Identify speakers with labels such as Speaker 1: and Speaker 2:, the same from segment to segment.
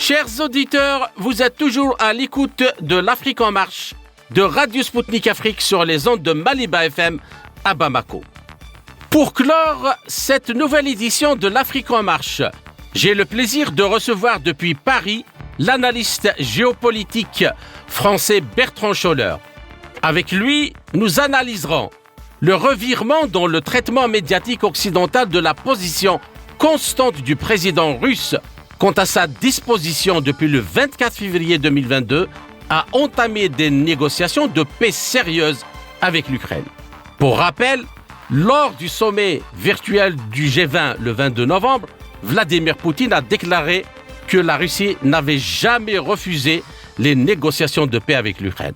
Speaker 1: Chers auditeurs, vous êtes toujours à l'écoute de l'Afrique en marche, de Radio Sputnik Afrique sur les ondes de Maliba FM à Bamako. Pour clore cette nouvelle édition de l'Afrique en marche, j'ai le plaisir de recevoir depuis Paris l'analyste géopolitique français Bertrand Scholler. Avec lui, nous analyserons le revirement dans le traitement médiatique occidental de la position constante du président russe quant à sa disposition depuis le 24 février 2022 à entamer des négociations de paix sérieuses avec l'Ukraine. Pour rappel, lors du sommet virtuel du G20 le 22 novembre, Vladimir Poutine a déclaré que la Russie n'avait jamais refusé les négociations de paix avec l'Ukraine.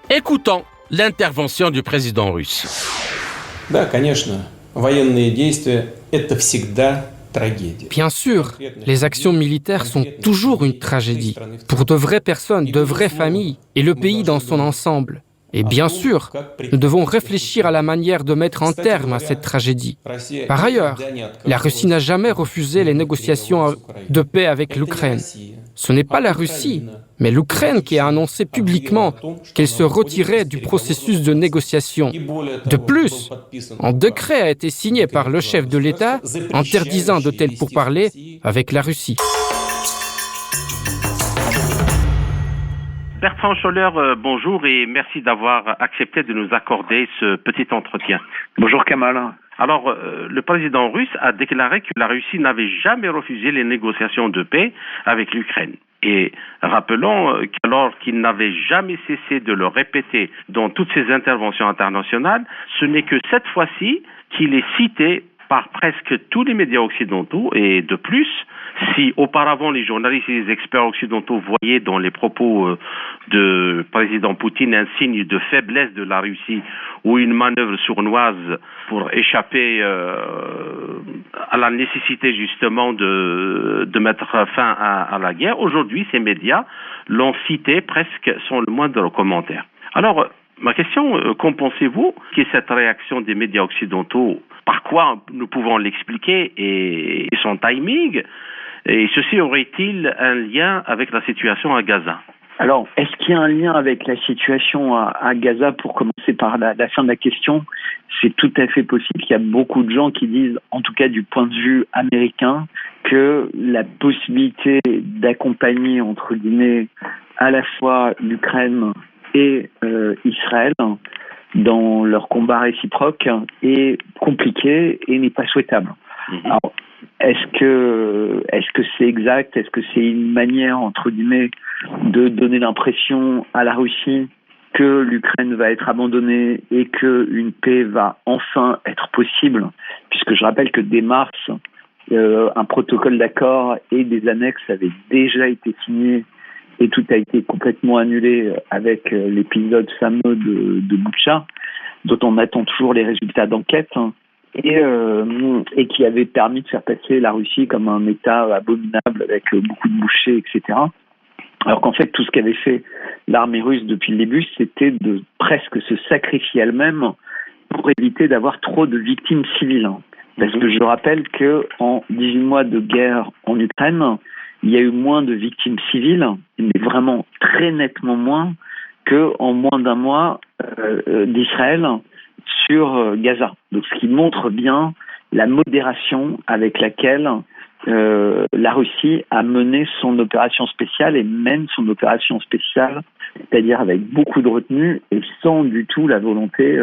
Speaker 1: Écoutons l'intervention du président russe.
Speaker 2: Да, конечно, военные действия – это всегда трагédie.
Speaker 3: Bien sûr, les actions militaires sont toujours une tragédie pour de vraies personnes, de vraies familles et le pays dans son ensemble. Et bien sûr, nous devons réfléchir à la manière de mettre un terme à cette tragédie. Par ailleurs, la Russie n'a jamais refusé les négociations de paix avec l'Ukraine. Ce n'est pas la Russie, mais l'Ukraine qui a annoncé publiquement qu'elle se retirait du processus de négociation. De plus, un décret a été signé par le chef de l'État interdisant de tels pourparlers avec la Russie.
Speaker 1: Bertrand Scholler, bonjour et merci d'avoir accepté de nous accorder ce petit entretien.
Speaker 4: Bonjour Kamal.
Speaker 1: Alors, le président russe a déclaré que la Russie n'avait jamais refusé les négociations de paix avec l'Ukraine. Et rappelons qu'alors qu'il n'avait jamais cessé de le répéter dans toutes ses interventions internationales, ce n'est que cette fois-ci qu'il est cité par presque tous les médias occidentaux et de plus, si auparavant les journalistes et les experts occidentaux voyaient dans les propos de président Poutine un signe de faiblesse de la Russie ou une manœuvre sournoise pour échapper à la nécessité justement de mettre fin à la guerre, aujourd'hui ces médias l'ont cité presque sans le moindre commentaire. Alors, ma question, qu'en pensez-vous qu'est cette réaction des médias occidentaux? Par quoi nous pouvons l'expliquer et son timing? Et ceci aurait-il un lien avec la situation à Gaza?
Speaker 4: Alors, est-ce qu'il y a un lien avec la situation à Gaza? Pour commencer par la fin de la question, c'est tout à fait possible. Il y a beaucoup de gens qui disent, en tout cas du point de vue américain, que la possibilité d'accompagner, entre guillemets, à la fois l'Ukraine et Israël dans leur combat réciproque est compliqué et n'est pas souhaitable. Alors, est-ce que c'est exact? Est-ce que c'est une manière, entre guillemets, de donner l'impression à la Russie que l'Ukraine va être abandonnée et qu'une paix va enfin être possible? Puisque je rappelle que dès mars, un protocole d'accord et des annexes avaient déjà été signés et tout a été complètement annulé avec l'épisode fameux de Boutcha, dont on attend toujours les résultats d'enquête, et qui avait permis de faire passer la Russie comme un État abominable avec beaucoup de bouchers, etc. Alors qu'en fait, tout ce qu'avait fait l'armée russe depuis le début, c'était de presque se sacrifier elle-même pour éviter d'avoir trop de victimes civiles. Parce que je rappelle qu'en 18 mois de guerre en Ukraine, il y a eu moins de victimes civiles, mais vraiment très nettement moins qu'en moins d'un mois d'Israël sur Gaza. Donc, ce qui montre bien la modération avec laquelle la Russie a mené son opération spéciale et mène son opération spéciale, c'est-à-dire avec beaucoup de retenue et sans du tout la volonté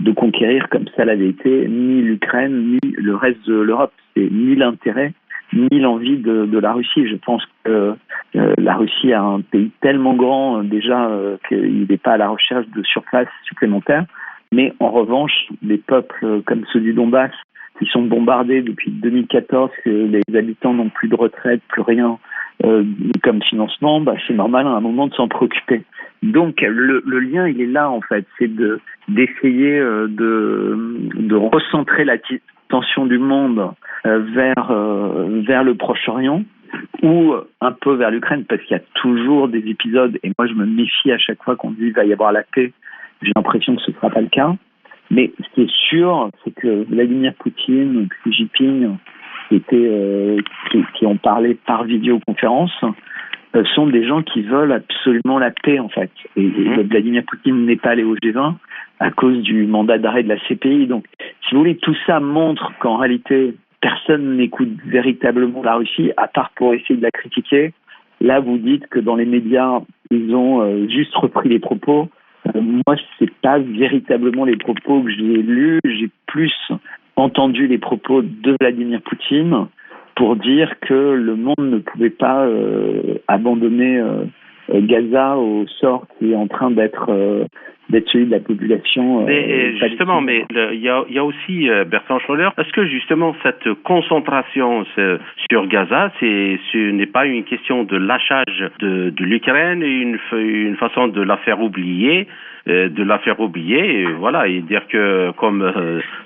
Speaker 4: de conquérir, comme ça l'avait été, ni l'Ukraine, ni le reste de l'Europe. C'est ni l'intérêt, ni l'envie de la Russie. Je pense que la Russie a un pays tellement grand déjà qu'il n'est pas à la recherche de surface supplémentaire. Mais en revanche, des peuples comme ceux du Donbass, qui sont bombardés depuis 2014, que les habitants n'ont plus de retraite, plus rien comme financement, c'est normal à un moment de s'en préoccuper. Donc le lien, il est là en fait, c'est d'essayer de recentrer l'attention du monde vers le Proche-Orient ou un peu vers l'Ukraine, parce qu'il y a toujours des épisodes, et moi je me méfie à chaque fois qu'on dit qu'il va y avoir la paix. J'ai l'impression que ce ne sera pas le cas. Mais ce qui est sûr, c'est que Vladimir Poutine, Xi Jinping, qui ont parlé par vidéoconférence, sont des gens qui veulent absolument la paix, en fait. Et Vladimir Poutine n'est pas allé au G20 à cause du mandat d'arrêt de la CPI. Donc, si vous voulez, tout ça montre qu'en réalité, personne n'écoute véritablement la Russie, à part pour essayer de la critiquer. Là, vous dites que dans les médias, ils ont juste repris les propos. Moi, c'est pas véritablement les propos que j'ai lus. J'ai plus entendu les propos de Vladimir Poutine pour dire que le monde ne pouvait pas abandonner Gaza au sort qui est en train d'être celui de la population.
Speaker 1: Mais justement, mais il y a aussi Bertrand Schroeder. Est-ce que justement cette concentration sur Gaza, ce n'est pas une question de lâchage de l'Ukraine, une façon de la faire oublier? Et voilà, et dire que comme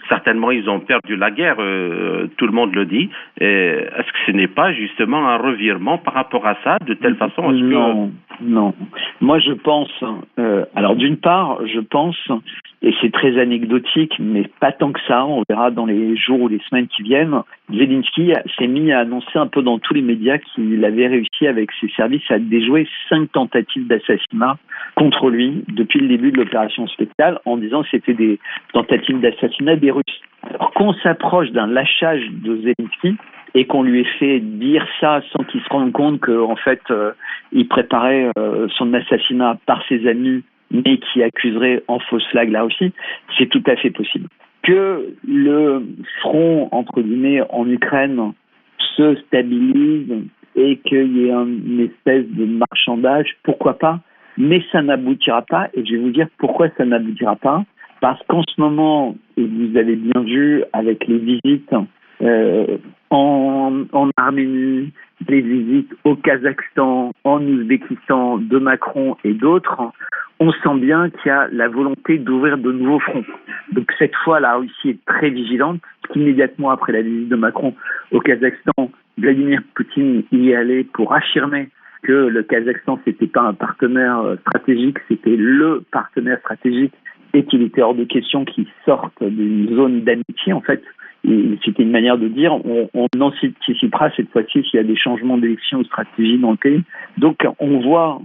Speaker 1: certainement ils ont perdu la guerre, tout le monde le dit. Est-ce que ce n'est pas justement un revirement par rapport à ça, de telle façon?
Speaker 4: Non. Moi, je pense. Alors, d'une part, je pense, et c'est très anecdotique, mais pas tant que ça. On verra dans les jours ou les semaines qui viennent. Zelensky s'est mis à annoncer un peu dans tous les médias qu'il avait réussi avec ses services à déjouer 5 tentatives d'assassinat contre lui depuis le début de l'opération spéciale, en disant que c'était des tentatives d'assassinat des Russes. Alors qu'on s'approche d'un lâchage de Zelensky et qu'on lui ait fait dire ça sans qu'il se rende compte qu'en fait il préparait son assassinat par ses amis, mais qui accuserait en fausse flag la Russie, c'est tout à fait possible. Que le front, entre guillemets, en Ukraine se stabilise et qu'il y ait une espèce de marchandage, pourquoi pas, mais ça n'aboutira pas, et je vais vous dire pourquoi ça n'aboutira pas, parce qu'en ce moment, et vous avez bien vu avec les visites en Arménie, les visites au Kazakhstan, en Ouzbékistan de Macron et d'autres, on sent bien qu'il y a la volonté d'ouvrir de nouveaux fronts. Donc cette fois, la Russie est très vigilante. Immédiatement après la visite de Macron au Kazakhstan, Vladimir Poutine y est allé pour affirmer que le Kazakhstan, c'était pas un partenaire stratégique, c'était le partenaire stratégique et qu'il était hors de question qu'il sorte d'une zone d'amitié, en fait. Et c'était une manière de dire, on anticipera cette fois-ci s'il y a des changements d'élection ou de stratégie dans le pays. Donc, on voit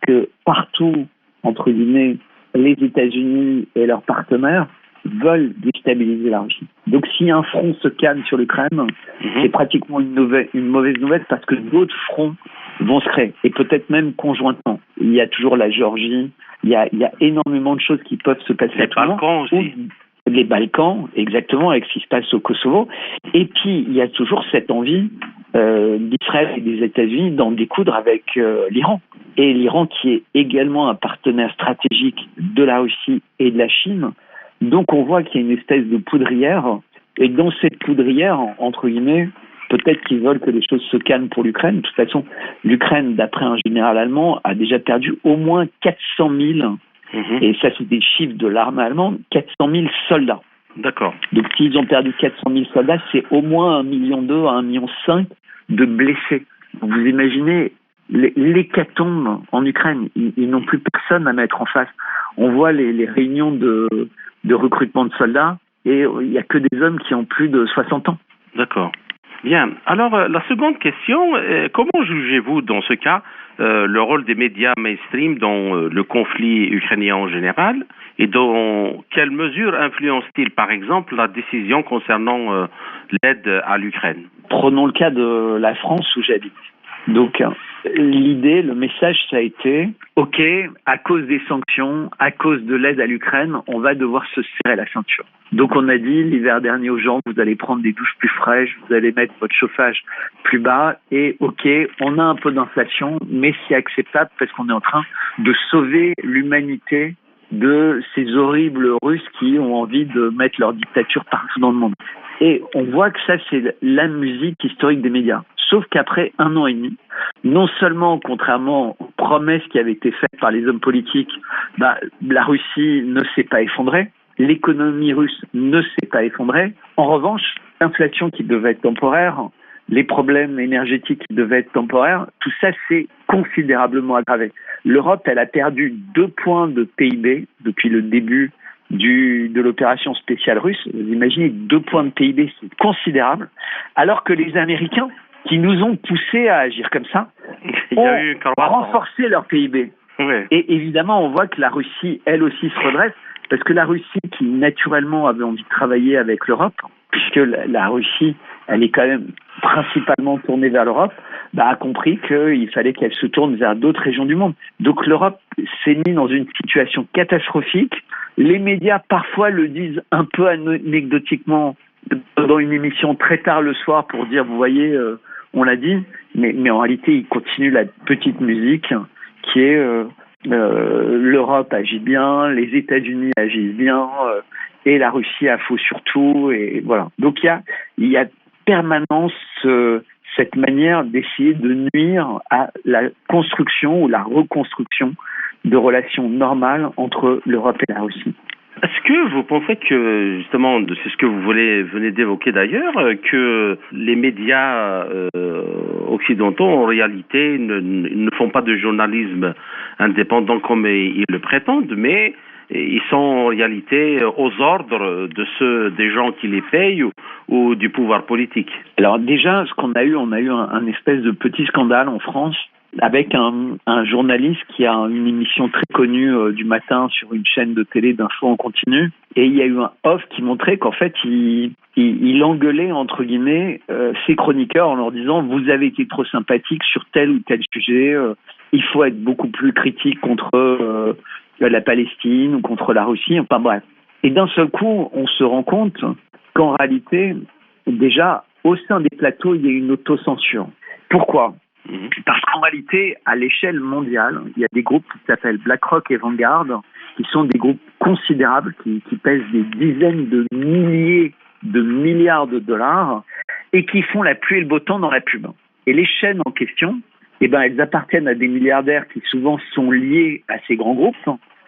Speaker 4: que partout, entre guillemets, les États-Unis et leurs partenaires veulent déstabiliser la Russie. Donc, si un front se calme sur l'Ukraine, c'est pratiquement une mauvaise nouvelle parce que d'autres fronts vont se créer, et peut-être même conjointement. Il y a toujours la Géorgie, il y a énormément de choses qui peuvent se passer.
Speaker 1: Les Balkans aussi.
Speaker 4: Les Balkans, exactement, avec ce qui se passe au Kosovo. Et puis, il y a toujours cette envie d'Israël et des États-Unis d'en découdre avec l'Iran. Et l'Iran qui est également un partenaire stratégique de la Russie et de la Chine. Donc, on voit qu'il y a une espèce de poudrière. Et dans cette poudrière, entre guillemets, peut-être qu'ils veulent que les choses se calment pour l'Ukraine. De toute façon, l'Ukraine, d'après un général allemand, a déjà perdu au moins 400 000 et ça, c'est des chiffres de l'armée allemande, 400 000 soldats.
Speaker 1: D'accord.
Speaker 4: Donc, s'ils ont perdu 400 000 soldats, c'est au moins 1,2 million à 1,5 million de blessés. Vous imaginez l'hécatombe en Ukraine. Ils n'ont plus personne à mettre en face. On voit les réunions de recrutement de soldats et il n'y a que des hommes qui ont plus de 60 ans.
Speaker 1: D'accord. Bien. Alors, la seconde question, comment jugez-vous dans ce cas le rôle des médias mainstream dans le conflit ukrainien en général et dans quelle mesure influence-t-il, par exemple, la décision concernant l'aide à l'Ukraine?
Speaker 4: Prenons le cas de la France où j'habite. Donc, l'idée, le message, ça a été, OK, à cause des sanctions, à cause de l'aide à l'Ukraine, on va devoir se serrer la ceinture. Donc, on a dit l'hiver dernier aux gens, vous allez prendre des douches plus fraîches, vous allez mettre votre chauffage plus bas, et OK, on a un peu d'inflation, mais c'est acceptable parce qu'on est en train de sauver l'humanité de ces horribles Russes qui ont envie de mettre leur dictature partout dans le monde. Et on voit que ça, c'est la musique historique des médias. Sauf qu'après 1 an et demi, non seulement, contrairement aux promesses qui avaient été faites par les hommes politiques, la Russie ne s'est pas effondrée, l'économie russe ne s'est pas effondrée. En revanche, l'inflation qui devait être temporaire, les problèmes énergétiques qui devaient être temporaires, tout ça s'est considérablement aggravé. L'Europe, elle a perdu 2 points de PIB depuis le début de l'opération spéciale russe. Vous imaginez, 2 points de PIB, c'est considérable, alors que les Américains, qui nous ont poussés à agir comme ça, renforcé leur PIB.
Speaker 1: Oui.
Speaker 4: Et évidemment, on voit que la Russie, elle aussi, se redresse, parce que la Russie, qui naturellement avait envie de travailler avec l'Europe, puisque la Russie, elle est quand même principalement tournée vers l'Europe, a compris qu'il fallait qu'elle se tourne vers d'autres régions du monde. Donc l'Europe s'est mise dans une situation catastrophique. Les médias, parfois, le disent un peu anecdotiquement dans une émission très tard le soir pour dire, vous voyez, on l'a dit, mais en réalité, ils continuent la petite musique qui est l'Europe agit bien, les États-Unis agissent bien, et la Russie a faux surtout, et voilà. Donc il y a permanence cette manière d'essayer de nuire à la construction ou la reconstruction de relations normales entre l'Europe et la Russie.
Speaker 1: Est-ce que vous pensez que, justement, c'est ce que vous venez d'évoquer d'ailleurs, que les médias occidentaux, en réalité, ne font pas de journalisme indépendant comme ils le prétendent, mais ils sont en réalité aux ordres des gens qui les payent ou du pouvoir politique? Alors
Speaker 4: déjà, on a eu un espèce de petit scandale en France avec un journaliste qui a une émission très connue du matin sur une chaîne de télé d'infos en continu. Et il y a eu un off qui montrait qu'en fait, il engueulait, entre guillemets, ses chroniqueurs en leur disant « Vous avez été trop sympathique sur tel ou tel sujet, il faut être beaucoup plus critique contre la Palestine ou contre la Russie. » Enfin bref. Et d'un seul coup, on se rend compte qu'en réalité, déjà, au sein des plateaux, il y a une autocensure. Pourquoi ? Parce qu'en réalité, à l'échelle mondiale, il y a des groupes qui s'appellent BlackRock et Vanguard, qui sont des groupes considérables, qui pèsent des dizaines de milliers de milliards de dollars et qui font la pluie et le beau temps dans la pub. Et les chaînes en question, elles appartiennent à des milliardaires qui souvent sont liés à ces grands groupes,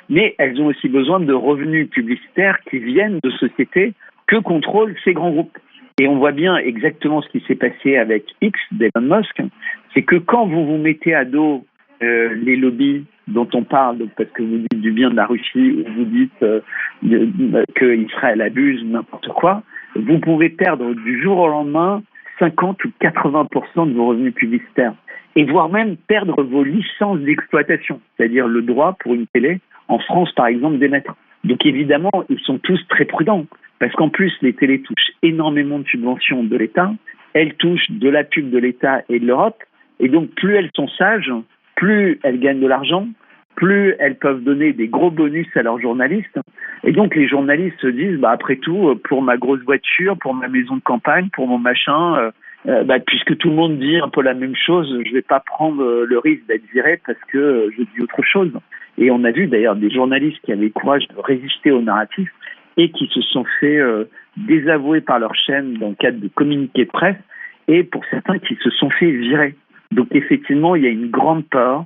Speaker 4: mais elles ont aussi besoin de revenus publicitaires qui viennent de sociétés que contrôlent ces grands groupes. Et on voit bien exactement ce qui s'est passé avec X d'Elon Musk, c'est que quand vous vous mettez à dos les lobbies dont on parle, parce que vous dites du bien de la Russie ou vous dites qu'Israël abuse n'importe quoi, vous pouvez perdre du jour au lendemain 50 ou 80% de vos revenus publicitaires. Et voire même perdre vos licences d'exploitation, c'est-à-dire le droit pour une télé, en France par exemple, d'émettre. Donc évidemment, ils sont tous très prudents. Parce qu'en plus, les télés touchent énormément de subventions de l'État, elles touchent de la pub de l'État et de l'Europe, et donc plus elles sont sages, plus elles gagnent de l'argent, plus elles peuvent donner des gros bonus à leurs journalistes. Et donc les journalistes se disent, après tout, pour ma grosse voiture, pour ma maison de campagne, pour mon machin, puisque tout le monde dit un peu la même chose, je ne vais pas prendre le risque d'être viré parce que je dis autre chose. Et on a vu d'ailleurs des journalistes qui avaient le courage de résister au narratif et qui se sont fait désavouer par leur chaîne dans le cadre de communiqués de presse, et pour certains qui se sont fait virer. Donc effectivement, il y a une grande peur,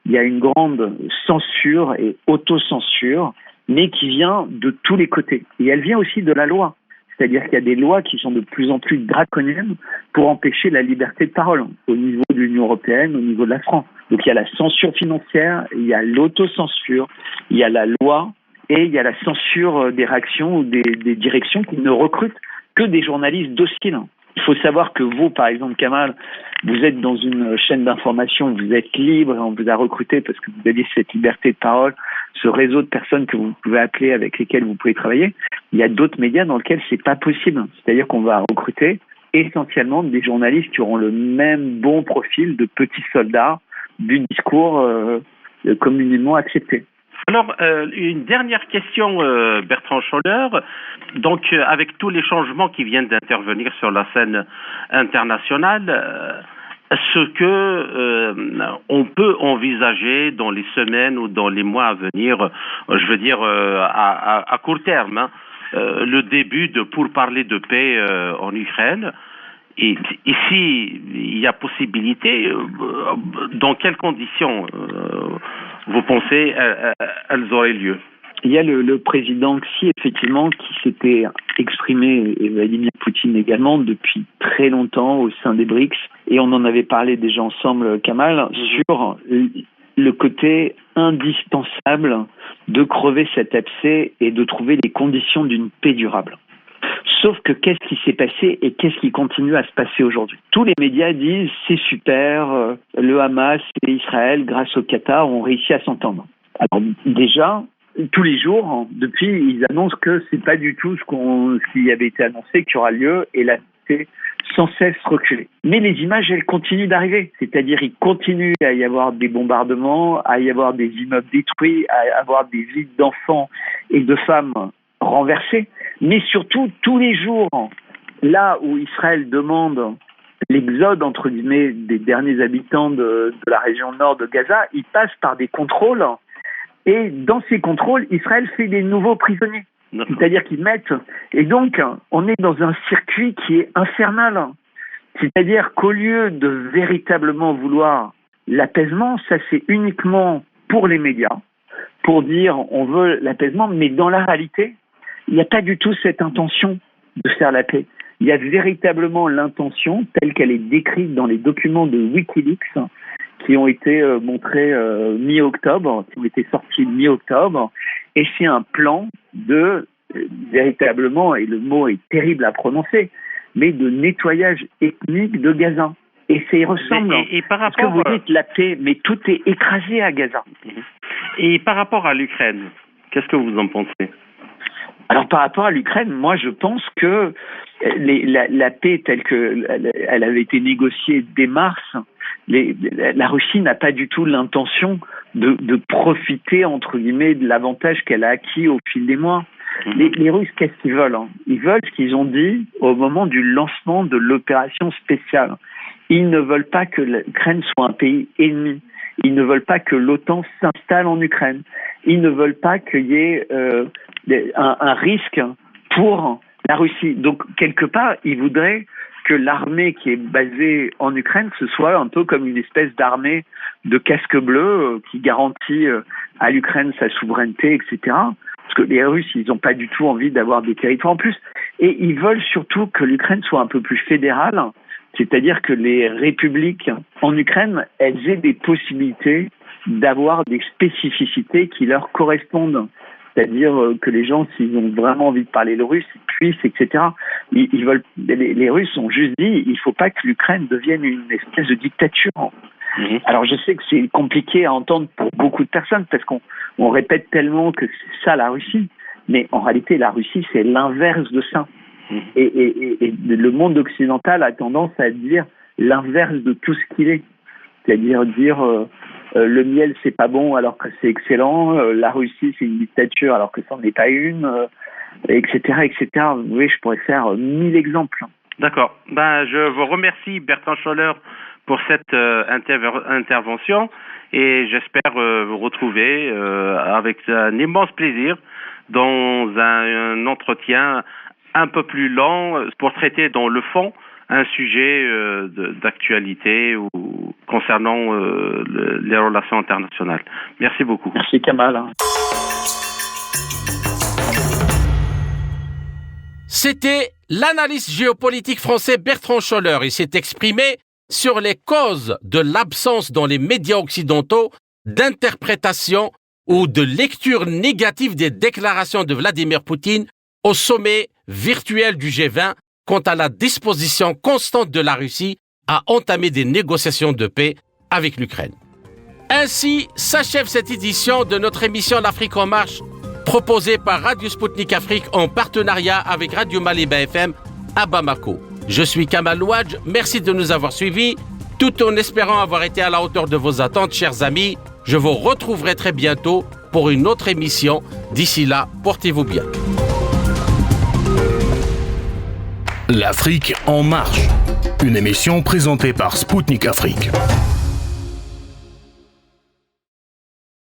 Speaker 4: il y a une grande censure et autocensure, mais qui vient de tous les côtés. Et elle vient aussi de la loi. C'est-à-dire qu'il y a des lois qui sont de plus en plus draconiennes pour empêcher la liberté de parole au niveau de l'Union européenne, au niveau de la France. Donc il y a la censure financière, il y a l'autocensure, il y a la loi, et il y a la censure des réactions ou des directions qui ne recrutent que des journalistes dociles. Il faut savoir que vous, par exemple, Kamal, vous êtes dans une chaîne d'information, vous êtes libre, et on vous a recruté parce que vous avez cette liberté de parole, ce réseau de personnes que vous pouvez appeler, avec lesquelles vous pouvez travailler. Il y a d'autres médias dans lesquels c'est pas possible. C'est-à-dire qu'on va recruter essentiellement des journalistes qui auront le même bon profil de petits soldats du discours communément accepté.
Speaker 1: Alors, une dernière question, Bertrand Scholler. Donc, avec tous les changements qui viennent d'intervenir sur la scène internationale, est-ce que on peut envisager dans les semaines ou dans les mois à venir, je veux dire à court terme, le début de pourparlers de paix en Ukraine? Et ici, il y a possibilité, dans quelles conditions vous pensez elles auraient lieu?
Speaker 4: Il y a le président Xi, effectivement, qui s'était exprimé, et Vladimir Poutine également, depuis très longtemps au sein des BRICS. Et on en avait parlé déjà ensemble, Kamal, sur le côté indispensable de crever cet abcès et de trouver les conditions d'une paix durable. Sauf que qu'est-ce qui s'est passé et qu'est-ce qui continue à se passer aujourd'hui? Tous les médias disent c'est super, le Hamas et Israël, grâce au Qatar, ont réussi à s'entendre. Alors déjà, tous les jours, depuis, ils annoncent que c'est pas du tout ce qui avait été annoncé qui aura lieu, et là, c'est sans cesse reculé. Mais les images, elles continuent d'arriver. C'est-à-dire, il continue à y avoir des bombardements, à y avoir des immeubles détruits, à avoir des vies d'enfants et de femmes renversées. Mais surtout, tous les jours, là où Israël demande l'exode, entre guillemets, des derniers habitants de la région nord de Gaza, il passe par des contrôles. Et dans ces contrôles, Israël fait des nouveaux prisonniers. C'est-à-dire qu'ils mettent... Et donc, on est dans un circuit qui est infernal. C'est-à-dire qu'au lieu de véritablement vouloir l'apaisement, ça c'est uniquement pour les médias, pour dire on veut l'apaisement, mais dans la réalité, il n'y a pas du tout cette intention de faire la paix. Il y a véritablement l'intention, telle qu'elle est décrite dans les documents de Wikileaks, qui ont été montrés mi-octobre, qui ont été sortis mi-octobre, et c'est un plan de véritablement, et le mot est terrible à prononcer, mais de nettoyage ethnique de Gaza. Et ça y ressemble.
Speaker 1: Et par rapport,
Speaker 4: parce que vous dites la paix, mais tout est écrasé à Gaza.
Speaker 1: Et par rapport à l'Ukraine, qu'est-ce que vous en pensez?
Speaker 4: Alors par rapport à l'Ukraine, moi je pense que la paix telle qu'elle avait été négociée dès mars, la Russie n'a pas du tout l'intention de profiter, entre guillemets, de l'avantage qu'elle a acquis au fil des mois. Les Russes, qu'est-ce qu'ils veulent? Ils veulent ce qu'ils ont dit au moment du lancement de l'opération spéciale. Ils ne veulent pas que l'Ukraine soit un pays ennemi. Ils ne veulent pas que l'OTAN s'installe en Ukraine. Ils ne veulent pas qu'il y ait un risque pour la Russie. Donc, quelque part, ils voudraient que l'armée qui est basée en Ukraine, ce soit un peu comme une espèce d'armée de casque bleu qui garantit à l'Ukraine sa souveraineté, etc. Parce que les Russes, ils n'ont pas du tout envie d'avoir des territoires en plus. Et ils veulent surtout que l'Ukraine soit un peu plus fédérale, c'est-à-dire que les républiques en Ukraine, elles aient des possibilités d'avoir des spécificités qui leur correspondent. C'est-à-dire que les gens, s'ils ont vraiment envie de parler le russe, ils puissent, etc. Ils veulent, les Russes ont juste dit, il ne faut pas que l'Ukraine devienne une espèce de dictature. Alors je sais que c'est compliqué à entendre pour beaucoup de personnes, parce qu'on répète tellement que c'est ça la Russie, mais en réalité la Russie c'est l'inverse de ça. Et le monde occidental a tendance à dire l'inverse de tout ce qu'il est. C'est-à-dire dire le miel c'est pas bon alors que c'est excellent, la Russie c'est une dictature alors que ça n'en est pas une, etc., etc. Vous voyez, je pourrais faire 1000 exemples.
Speaker 1: D'accord. Je vous remercie Bertrand Scholler pour cette intervention, et j'espère vous retrouver avec un immense plaisir dans un entretien un peu plus long pour traiter dans le fond un sujet d'actualité ou concernant les relations internationales. Merci beaucoup.
Speaker 4: Merci Kamal.
Speaker 5: C'était l'analyste géopolitique français Bertrand Scholler. Il s'est exprimé sur les causes de l'absence dans les médias occidentaux d'interprétation ou de lecture négative des déclarations de Vladimir Poutine au sommet virtuel du G20 quant à la disposition constante de la Russie à entamer des négociations de paix avec l'Ukraine. Ainsi s'achève cette édition de notre émission L'Afrique en marche, proposée par Radio Sputnik Afrique en partenariat avec Radio Maliba FM à Bamako. Je suis Kamal Ouadj, merci de nous avoir suivis, tout en espérant avoir été à la hauteur de vos attentes, chers amis. Je vous retrouverai très bientôt pour une autre émission. D'ici là, portez-vous bien.
Speaker 6: L'Afrique en marche, une émission présentée par Sputnik Afrique.